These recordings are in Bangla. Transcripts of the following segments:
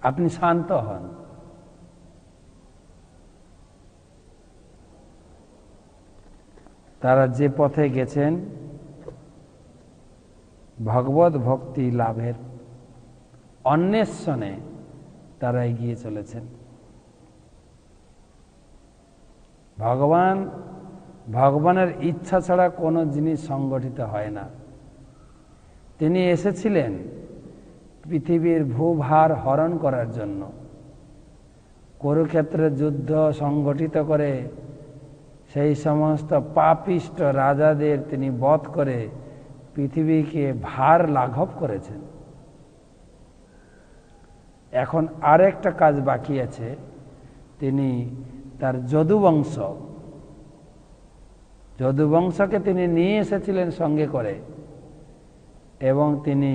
আপনি শান্ত হন। তারা যে পথে গেছেন ভগবত ভক্তি লাভের অন্বেষণে তারা এগিয়ে চলেছেন। ভগবানের ইচ্ছা ছাড়া কোনো জিনিস সংগঠিত হয় না। তিনি এসেছিলেন পৃথিবীর ভূভার হরণ করার জন্য। কুরুক্ষেত্রের যুদ্ধ সংগঠিত করে সেই সমস্ত পাপিষ্ট রাজাদের তিনি বধ করে পৃথিবীকে ভার লাঘব করেছেন। এখন আরেকটা কাজ বাকি আছে, তিনি তার যদুবংশকে তিনি নিয়ে এসেছিলেন সঙ্গে করে, এবং তিনি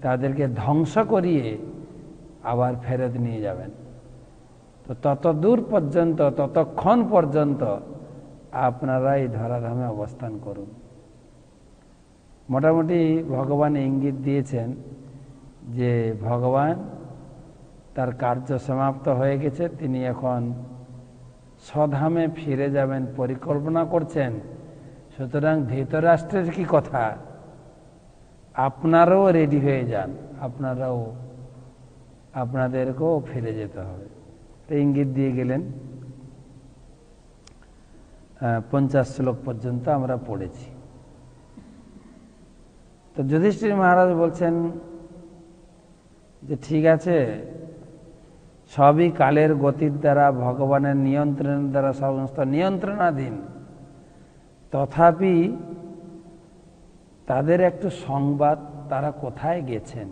তাদেরকে ধ্বংস করিয়ে আবার ফেরত নিয়ে যাবেন। তো ততক্ষণ পর্যন্ত আপনারা এই ধরাধামে অবস্থান করুন। মোটামুটি ভগবান ইঙ্গিত দিয়েছেন যে ভগবান তার কার্য সমাপ্ত হয়ে গেছে, তিনি এখন স্বধামে ফিরে যাবেন পরিকল্পনা করছেন। সুতরাং ধৃতরাষ্ট্রের কি কথা, আপনারাও রেডি হয়ে যান, আপনাদেরকেও ফিরে যেতে হবে। তো ইঙ্গিত দিয়ে গেলেন। 50 শ্লোক পর্যন্ত আমরা পড়েছি। তো যুধিষ্ঠির মহারাজ বলছেন যে ঠিক আছে, সবই কালের গতির দ্বারা, ভগবানের নিয়ন্ত্রণের দ্বারা সমস্ত নিয়ন্ত্রণাধীন। তথাপি তাদের একটু সংবাদ, তারা কোথায় গেছেন।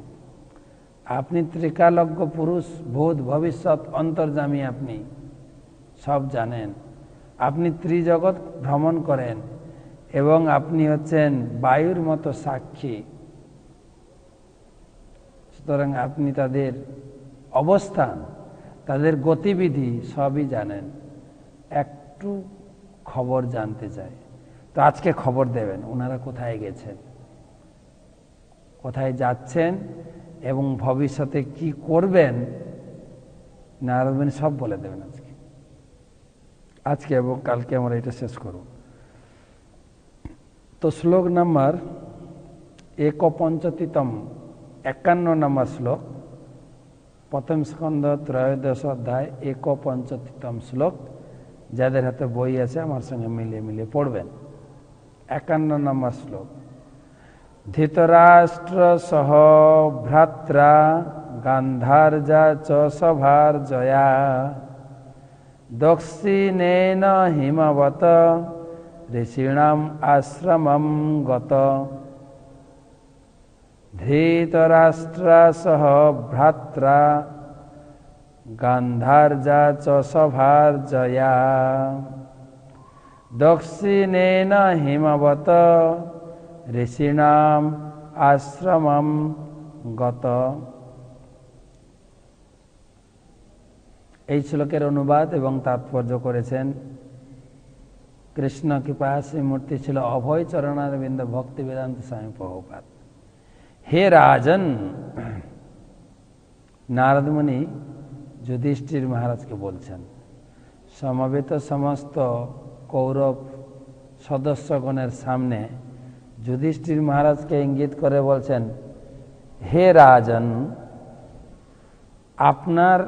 আপনি ত্রিকালজ্ঞ পুরুষ, ভূত ভবিষ্যৎ অন্তর্যামী, আপনি সব জানেন। আপনি ত্রিজগৎ ভ্রমণ করেন এবং আপনি হচ্ছেন বায়ুর মতো সাক্ষী। সুতরাং আপনি তাদের অবস্থান, তাদের গতিবিধি সবই জানেন। একটু খবর জানতে চাই, তো আজকে খবর দেবেন ওনারা কোথায় গেছেন, কোথায় যাচ্ছেন এবং ভবিষ্যতে কি করবেন। নারদ মুনি সব বলে দেবেন আজকে এবং কালকে আমরা এটা শেষ করব। তো শ্লোক নাম্বার 51, 51 নম্বর শ্লোক, প্রথম স্কন্ধ ত্রয়োদশ অধ্যায় 51 শ্লোক। যাদের হাতে বই আছে আমার সঙ্গে মিলিয়ে পড়বেন। 51 নম্বর শ্লোক। ধৃতরাষ্ট্র সহ ভ্রাত্রা গান্ধার্যা চ সভার জয়া দক্ষিণেন হিমবত ঋষিণাম আশ্রমম গত। ধৃতরাষ্ট্রা সহ ভ্রাত্রা গান্ধার্যা চ সভার জয়া দক্ষিণেন হিমবত ঋষিণাম আশ্রমম গত। এই শ্লোকের অনুবাদ এবং তাৎপর্য করেছেন কৃষ্ণ কৃপাসী মূর্তি ছিল অভয় চরণারবিন্দ ভক্তি বেদান্ত স্বামী প্রভুপাদ। হে রাজন, নারদ মুনি যুধিষ্ঠির মহারাজকে বলছেন, সমবেত সমস্ত কৌরব সদস্যগণের সামনে যুধিষ্ঠির মহারাজকে ইঙ্গিত করে বলছেন, হে রাজন, আপনার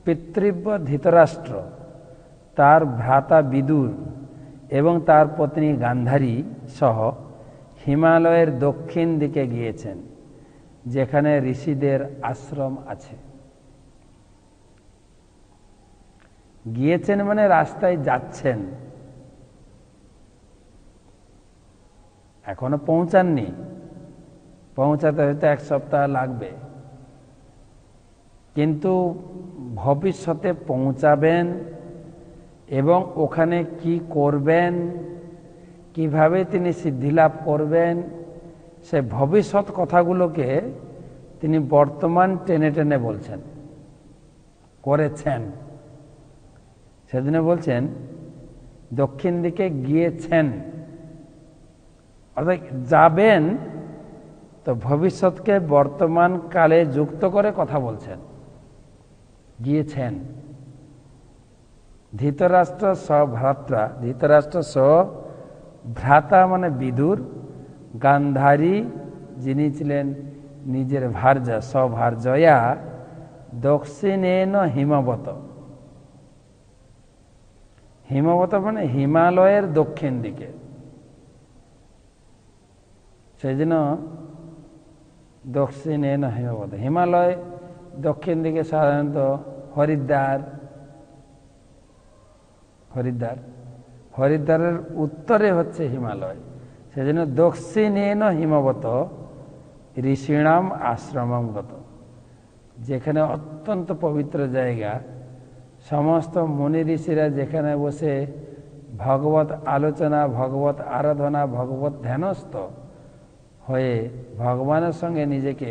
পিতৃব্য ধৃতরাষ্ট্র, তার ভ্রাতা বিদুর এবং তার পত্নী গান্ধারী সহ হিমালয়ের দক্ষিণ দিকে গিয়েছেন, যেখানে ঋষিদের আশ্রম আছে। গিয়েছেন মানে রাস্তায় যাচ্ছেন, এখনো পৌঁছাননি, পৌঁছাতে হয়তো 1 সপ্তাহ লাগবে, কিন্তু ভবিষ্যতে পৌঁছাবেন এবং ওখানে কি করবেন, কিভাবে তিনি সিদ্ধিলাভ করবেন, সে ভবিষ্যৎ কথাগুলোকে তিনি বর্তমান টেনে টেনে বলছেন, করেছেন। সেদিন বলছেন দক্ষিণ দিকে গিয়েছেন, অর্থাৎ যাবেন তো ভবিষ্যৎকে বর্তমান কালে যুক্ত করে কথা বলছেন, গিয়েছেন। ধৃতরাষ্ট্র সভ্রাত্রা, ধৃতরাষ্ট্র সভ্রাতা মানে বিদুর, গান্ধারী যিনি ছিলেন নিজের ভার্যা, সভার্যয়া দক্ষিণেন হিমবত। হিমবত মানে হিমালয়ের দক্ষিণ দিকে, সেই জন্য দক্ষিণেন হিমবত। হিমালয় দক্ষিণ দিকে সাধারণত হরিদ্বার, হরিদ্বারের উত্তরে হচ্ছে হিমালয়, সেজন্য দক্ষিণেন হিমবত ঋষিণাম আশ্রমগত, যেখানে অত্যন্ত পবিত্র জায়গা, সমস্ত মুনি ঋষিরা যেখানে বসে ভগবত আলোচনা, ভগবত আরাধনা, ভগবত ধ্যানস্থ হয়ে ভগবানের সঙ্গে নিজেকে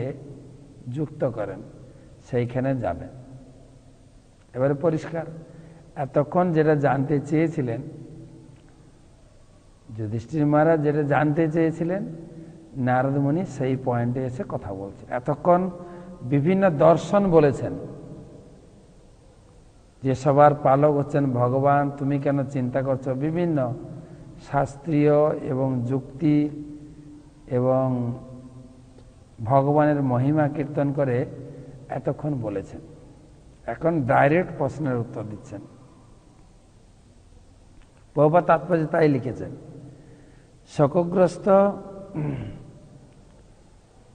যুক্ত করেন, সেইখানে যাবেন। এবারে পরিষ্কার, এতক্ষণ যেটা জানতে চেয়েছিলেন যুধিষ্ঠির মহারাজ, যেটা জানতে চেয়েছিলেন, নারদ মুনি সেই পয়েন্টে এসে কথা বলছে। এতক্ষণ বিভিন্ন দর্শন বলেছেন, যে সবার পালক হচ্ছেন ভগবান, তুমি কেন চিন্তা করছো, বিভিন্ন শাস্ত্রীয় এবং যুক্তি এবং ভগবানের মহিমা কীর্তন করে এতক্ষণ বলেছেন। এখন ডাইরেক্ট প্রশ্নের উত্তর দিচ্ছেন। প্রভুপাদ তাৎপর্য তাই লিখেছেন, শোকগ্রস্ত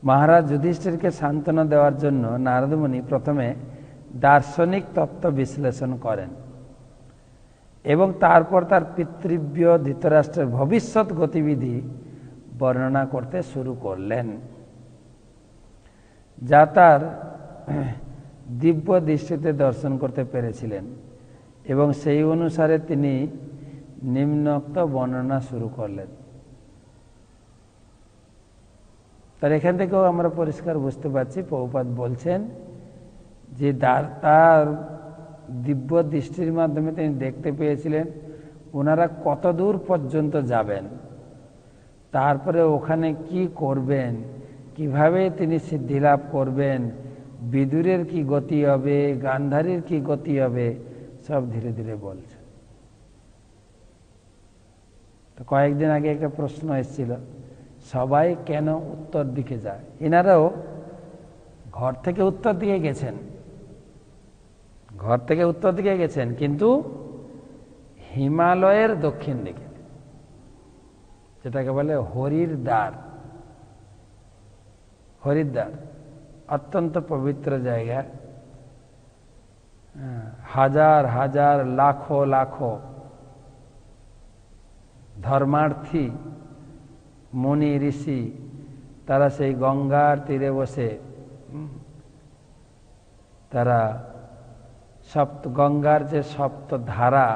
মহারাজ যুধিষ্ঠিরকে সান্ত্বনা দেওয়ার জন্য নারদ মুনি প্রথমে দার্শনিক তত্ত্ব বিশ্লেষণ করেন এবং তারপর তার পিতৃব্য ধৃতরাষ্ট্রের ভবিষ্যৎ গতিবিধি বর্ণনা করতে শুরু করলেন, যা তার দিব্য দৃষ্টিতে দর্শন করতে পেরেছিলেন, এবং সেই অনুসারে তিনি নিম্নোক্ত বর্ণনা শুরু করলেন। তার এখান থেকেও আমরা পরিষ্কার বুঝতে পারছি, প্রভুপাদ বলছেন যে তার দিব্য দৃষ্টির মাধ্যমে তিনি দেখতে পেয়েছিলেন ওনারা কত দূর পর্যন্ত যাবেন, তারপরে ওখানে কি করবেন, কিভাবে তিনি সিদ্ধি লাভ করবেন, বিদুরের কি গতি হবে, গান্ধারীর কি গতি হবে, সব ধীরে ধীরে বলছে। তো কয়েকদিন আগে একটা প্রশ্ন এসেছিল, সবাই কেন উত্তর দিকে যায়? এনারাও ঘর থেকে উত্তর দিকে গেছেন, ঘর থেকে উত্তর দিকে গেছেন, কিন্তু হিমালয়ের দক্ষিণ দিকে, যেটাকে বলে হরিদ্বার। হরিদ্বার অত্যন্ত পবিত্র জায়গা, হাজার হাজার লাখো লাখো ধর্মার্থী মুনি ঋষি তারা সেই গঙ্গার তীরে বসে তারা গঙ্গার যে সপ্ত ধারা,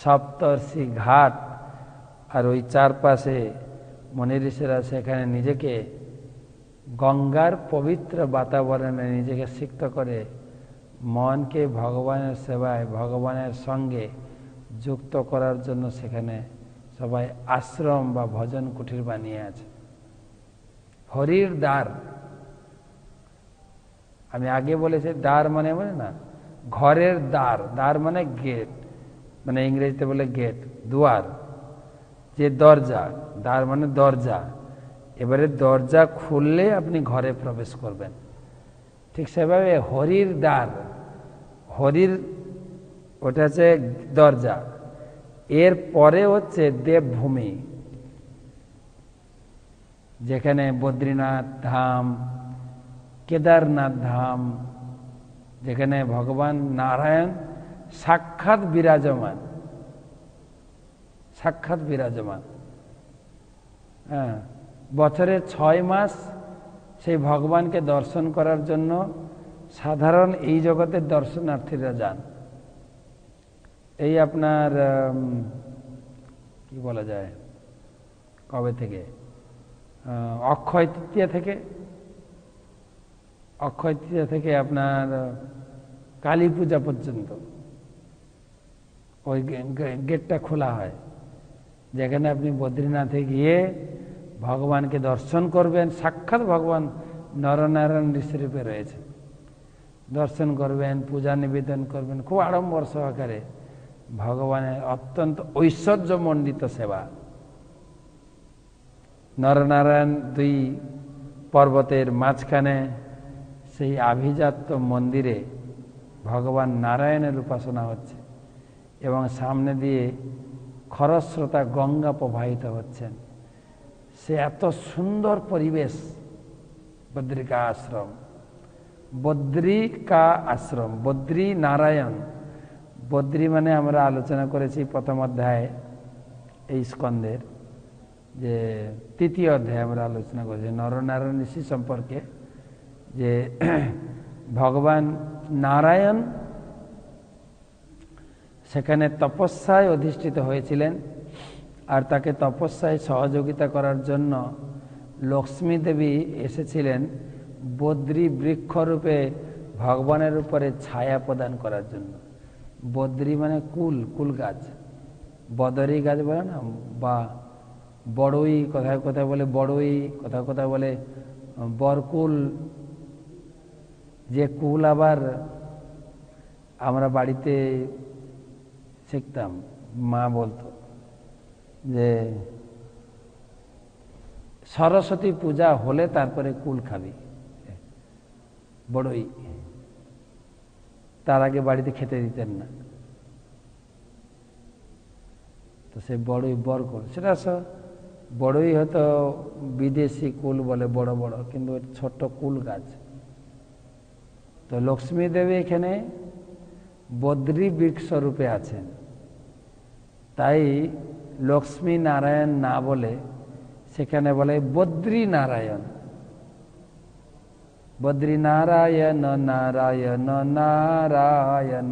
সপ্তর্ষি ঘাট, আর ওই চারপাশে মুনি ঋষিরা সেখানে নিজেকে গঙ্গার পবিত্র বাতাবরণে নিজেকে সিক্ত করে মনকে ভগবানের সেবায়, ভগবানের সঙ্গে যুক্ত করার জন্য সেখানে সবাই আশ্রম বা ভজন কুঠির বানিয়ে আছে। হরির দ্বার, আমি আগে বলেছি দ্বার মানে না ঘরের দ্বার, দ্বার মানে গেট, মানে ইংরেজিতে বলে গেট, দুয়ার, যে দরজা, দ্বার মানে দরজা। এবারে দরজা খুললে আপনি ঘরে প্রবেশ করবেন, ঠিক সেভাবে হরির দ্বার, হরির ওটা হচ্ছে দরজা, এর পরে হচ্ছে দেবভূমি, যেখানে বদ্রীনাথ ধাম, কেদারনাথ ধাম, যেখানে ভগবান নারায়ণ সাক্ষাৎ বিরাজমান, সাক্ষাৎ বিরাজমান। হ্যাঁ, বছরে 6 মাস সেই ভগবানকে দর্শন করার জন্য সাধারণ এই জগতের দর্শনার্থীরা যান। এই আপনার কি বলা যায়, কবে থেকে, অক্ষয় তৃতীয়া থেকে, অক্ষয় তৃতীয়া থেকে আপনার কালী পূজা পর্যন্ত ওই গেটটা খোলা হয়, যেখানে আপনি বদ্রীনাথে গিয়ে ভগবানকে দর্শন করবেন। সাক্ষাৎ ভগবান নরনারায়ণ ঋষিরূপে রয়েছে, দর্শন করবেন, পূজা নিবেদন করবেন, খুব আড়ম্বর সহকারে ভগবানের অত্যন্ত ঐশ্বর্যমণ্ডিত সেবা। নরনারায়ণ দুই পর্বতের মাঝখানে সেই আভিজাত্য মন্দিরে ভগবান নারায়ণের উপাসনা হচ্ছে এবং সামনে দিয়ে খরস্রোতা গঙ্গা প্রবাহিত হচ্ছেন। সে এত সুন্দর পরিবেশ। বদ্রিকা আশ্রম, বদ্রিকা আশ্রম, বদ্রী নারায়ণ। বদ্রী মানে আমরা আলোচনা করেছি প্রথম অধ্যায়ে এই স্কন্ধের, যে তৃতীয় অধ্যায়ে আমরা আলোচনা করেছি নরনারায়ণ ঋষি সম্পর্কে, যে ভগবান নারায়ণ সেখানে তপস্যায় অধিষ্ঠিত হয়েছিলেন, আর তাকে তপস্যায় সহযোগিতা করার জন্য লক্ষ্মী দেবী এসেছিলেন বদ্রী বৃক্ষরূপে ভগবানের উপরে ছায়া প্রদান করার জন্য। বদ্রী মানে কুল গাছ, বদরি গাছ বলে না, বা বড়ই, কোথায় কোথায় বলে বড়ই, কোথায় কোথায় বলে বরকুল। যে কুল আবার আমরা বাড়িতে শিখতাম, মা বলতো যে সরস্বতী পূজা হলে তারপরে কুল খাবি, বড়ই, তার আগে বাড়িতে খেতে দিতেন না। তো সে বড়ই বরকুল, সেটা বড়ই হয়তো বিদেশি কুল বলে বড় বড়, কিন্তু ছোট্ট কুল গাছ। তো লক্ষ্মী দেবী এখানে বদ্রী বৃক্ষ রূপে আছেন, তাই লক্ষ্মী নারায়ণ না বলে সেখানে বলে বদ্রী নারায়ণ। বদ্রী নারায়ণ নারায়ণ নারায়ণ,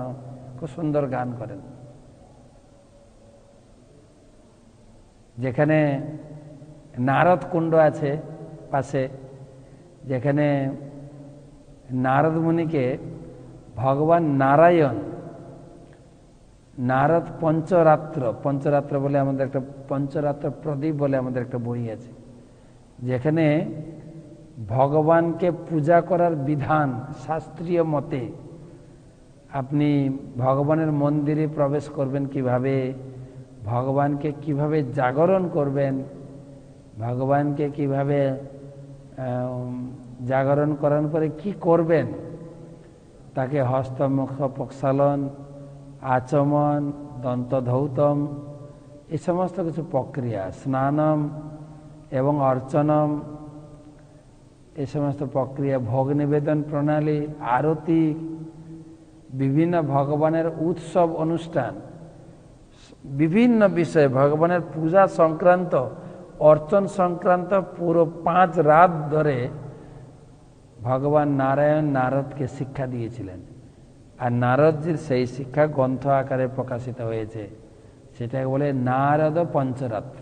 খুব সুন্দর গান করেন। যেখানে নারদ কুণ্ড আছে পাশে, যেখানে নারদ মুনিকে ভগবান নারায়ণ, নারদ পঞ্চরাত্র বলে আমাদের একটা, পঞ্চরাত্র প্রদীপ বলে আমাদের একটা বই আছে, যেখানে ভগবানকে পূজা করার বিধান শাস্ত্রীয় মতে, আপনি ভগবানের মন্দিরে প্রবেশ করবেন কিভাবে, ভগবানকে কিভাবে জাগরণ করবেন, ভগবানকে কিভাবে জাগরণ করার পরে কি করবেন, তাকে হস্তমুখ প্রক্ষালন, আচমন, দন্তধৌতম, এই সমস্ত কিছু প্রক্রিয়া, স্নানম এবং অর্চনম, এই সমস্ত প্রক্রিয়া, ভোগ নিবেদন প্রণালী, আরতি, বিভিন্ন ভগবানের উৎসব অনুষ্ঠান, বিভিন্ন বিষয়ে ভগবানের পূজা সংক্রান্ত, অর্চন সংক্রান্ত পুরো 5 রাত ধরে ভগবান নারায়ণ নারদকে শিক্ষা দিয়েছিলেন। আর নারদজির সেই শিক্ষা গ্রন্থ আকারে প্রকাশিত হয়েছে, সেটাকে বলে নারদ পঞ্চরাত্র।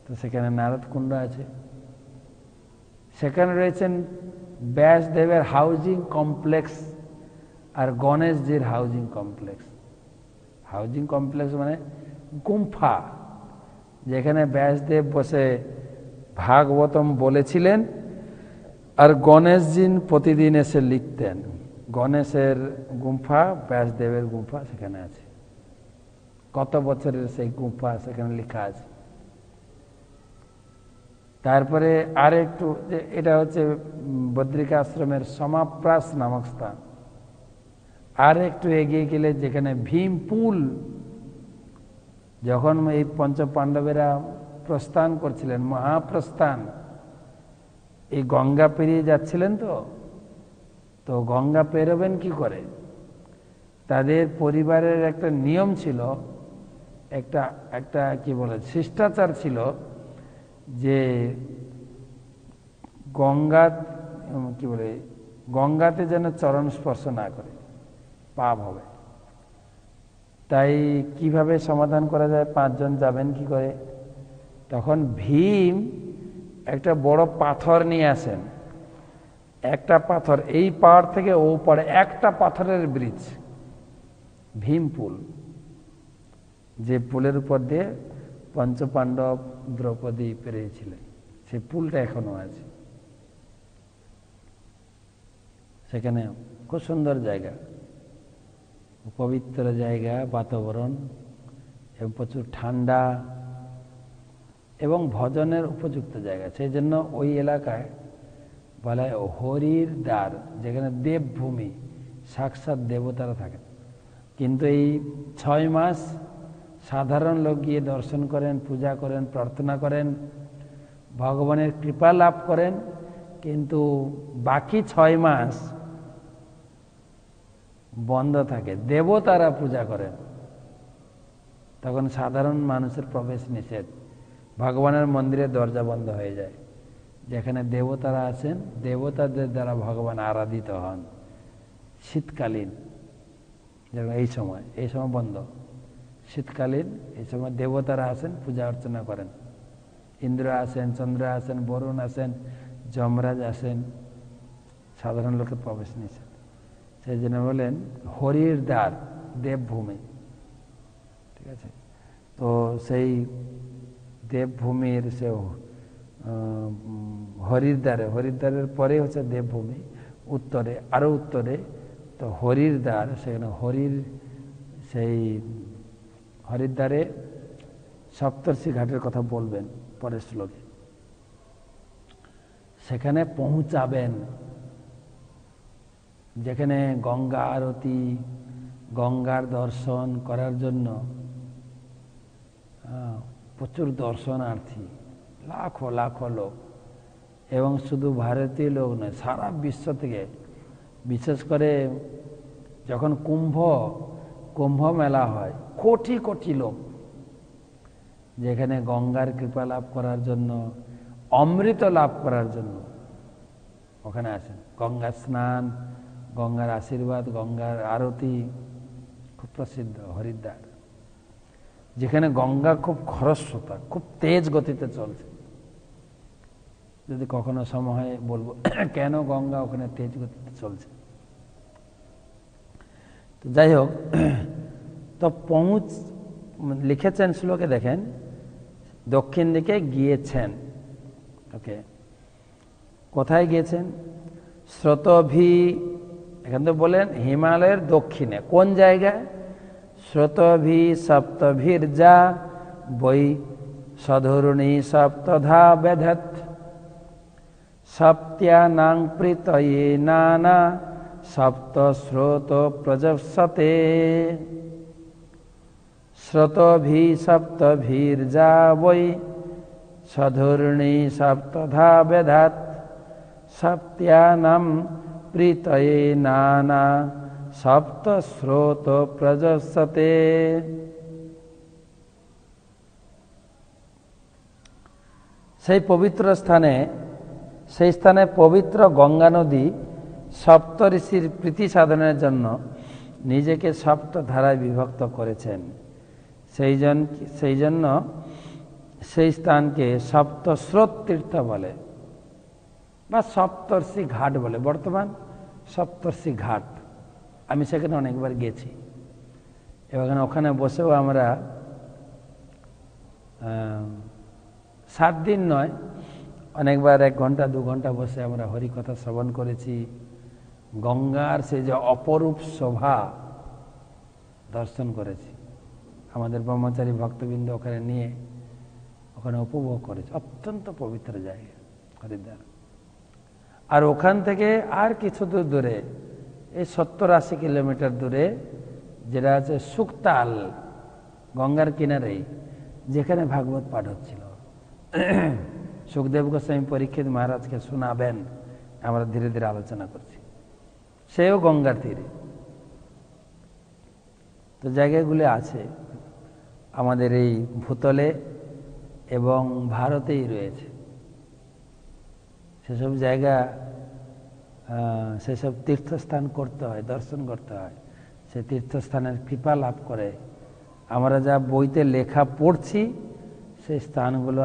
তো সেখানে নারদ কুণ্ড আছে, সেখানে রয়েছেন ব্যাসদেবের হাউজিং কমপ্লেক্স আর গণেশজির হাউজিং কমপ্লেক্স। হাউজিং কমপ্লেক্স মানে গুম্ফা, যেখানে ব্যাসদেব বসে ভাগবতম বলেছিলেন, আর গণেশজি প্রতিদিন এসে লিখতেন। গণেশের গুম্ফা, ব্যাসদেবের গুম্ফা সেখানে আছে, কত বছরের সেই গুম্ফা সেখানে লেখা আছে। তারপরে আর একটু, যে এটা হচ্ছে বদ্রিকা আশ্রমের সমাপ্রাস নামক স্থান। আর একটু এগিয়ে গেলে যেখানে ভীমপুল, যখন এই পঞ্চ পাণ্ডবেরা প্রস্থান করছিলেন, মহাপ্রস্থান, এই গঙ্গা পেরিয়ে যাচ্ছিলেন, তো গঙ্গা পেরোবেন কি করে, তাদের পরিবারের একটা নিয়ম ছিল, একটা কি বলে শিষ্টাচার ছিল, যে গঙ্গাতে যেন চরণ স্পর্শ না করে, পাপ হবে। তাই কিভাবে সমাধান করা যায়, 5 জন যাবেন কি করে, তখন ভীম একটা বড় পাথর নিয়ে আসেন। একটা পাথর এই পাড় থেকে ও পাড়ে, একটা পাথরের ব্রিজ, ভীম পুল, যে পুলের উপর দিয়ে পঞ্চপাণ্ডব দ্রৌপদী পেরিয়েছিলেন, সেই পুলটা এখনো আছে। সেখানে খুব সুন্দর জায়গা, পবিত্র জায়গা, বাতাবরণ এবং প্রচুর ঠান্ডা এবং ভজনের উপযুক্ত জায়গা। সেই জন্য ওই এলাকায় বলা হয় হরির দ্বার, যেখানে দেবভূমি, সাক্ষাৎ দেবতারা থাকেন। কিন্তু এই 6 মাস সাধারণ লোক গিয়ে দর্শন করেন, পূজা করেন, প্রার্থনা করেন, ভগবানের কৃপা লাভ করেন। কিন্তু বাকি 6 মাস বন্ধ থাকে, দেবতারা পূজা করেন, তখন সাধারণ মানুষের প্রবেশ নিষেধ। ভগবানের মন্দিরের দরজা বন্ধ হয়ে যায়, যেখানে দেবতারা আছেন, দেবতাদের দ্বারা ভগবান আরাধিত হন। শীতকালীন যেমন এই সময় বন্ধ, শীতকালীন এই সময় দেবতারা আসেন, পূজা অর্চনা করেন। ইন্দ্র আসেন, চন্দ্র আসেন, বরুণ আসেন, যমরাজ আসেন, সাধারণ লোকের প্রবেশ নিষেধ। সেই জন্য বলেন হরির দ্বার, দেবভূমি। ঠিক আছে, তো সেই দেবভূমির সে হরিদ্বারের পরে হচ্ছে দেবভূমি, উত্তরে, আরো উত্তরে তো হরির দ্বার। সেখানে সেই হরিদ্বারে সপ্তর্ষি ঘাটের কথা বলবেন পরের শ্লোকে। সেখানে পৌঁছাবেন, যেখানে গঙ্গা আরতি, গঙ্গার দর্শন করার জন্য প্রচুর দর্শনার্থী, লাখো লাখো লোক। এবং শুধু ভারতীয় লোক নয়, সারা বিশ্ব থেকে, বিশেষ করে যখন কুম্ভ মেলা হয়, কোটি কোটি লোক যেখানে গঙ্গার কৃপা লাভ করার জন্য, অমৃত লাভ করার জন্য ওখানে আসেন। গঙ্গার স্নান, গঙ্গার আশীর্বাদ, গঙ্গার আরতি খুব প্রসিদ্ধ হরিদ্বার, যেখানে গঙ্গা খুব খরস্রোতা, খুব তেজ গতিতে চলছে। যদি কখনো সময় হয় বলবো কেন গঙ্গা ওখানে তেজ গতিতে চলছে। তো যাই হোক, তো লিখেছেন শ্লোকে, দেখেন দক্ষিণ দিকে গিয়েছেন। ওকে, কোথায় গিয়েছেন? স্রোতভি, এখান তো বলেন হিমালয়ের দক্ষিণে। কোন জায়গায়? স্রোতভি সপ্তভির্যা বৈ সধুর্ণী সপ্তধা বেধত সপ্ত্যানাং প্রীতয়ে নানা সপ্ত স্রোত প্রজস্বতে। স্রোতভি সপ্তভির্যা বৈ সধুর্ণী সপ্তধা বেধত সপ্ত্যানাং প্রীতয়ে নানা সপ্ত স্রোত প্রজস্বতে। সেই পবিত্র স্থানে, সেই স্থানে পবিত্র গঙ্গা নদী সপ্ত ঋষির প্রীতি সাধনের জন্য নিজেকে সপ্ত ধারায় বিভক্ত করেছেন। সেই জন্য সেই স্থানকে সপ্ত স্রোত তীর্থ বলে বা সপ্তর্ষি ঘাট বলে। বর্তমান সপ্তর্ষি ঘাট, আমি সেখানে অনেকবার গেছি এবং ওখানে বসেও আমরা 7 দিন নয়, অনেকবার 1 ঘন্টা 2 ঘন্টা বসে আমরা হরিকথা শ্রবণ করেছি। গঙ্গার সেই যে অপরূপ শোভা দর্শন করেছি। আমাদের ব্রহ্মচারী ভক্তবৃন্দ ওখানে নিয়ে ওখানে উপভোগ করেছে। অত্যন্ত পবিত্র জায়গা হরিদ্বার। আর ওখান থেকে আর কিছু দূর দূরে, এই 70-80 কিলোমিটার দূরে, যেটা আছে সুক্তাল, গঙ্গার কিনারেই, যেখানে ভাগবত পাঠ হচ্ছিল। সুখদেব গোস্বামী পরীক্ষিত মহারাজকে শোনাবেন, আমরা ধীরে ধীরে আলোচনা করছি। সেও গঙ্গার তীরে। তো জায়গাগুলি আছে আমাদের এই ভূতলে এবং ভারতেই রয়েছে। সেসব জায়গা, সেসব তীর্থস্থান করতে হয়, দর্শন করতে হয়। সে তীর্থস্থানের কৃপা লাভ করে আমরা যা বইতে লেখা পড়ছি, সেই স্থানগুলো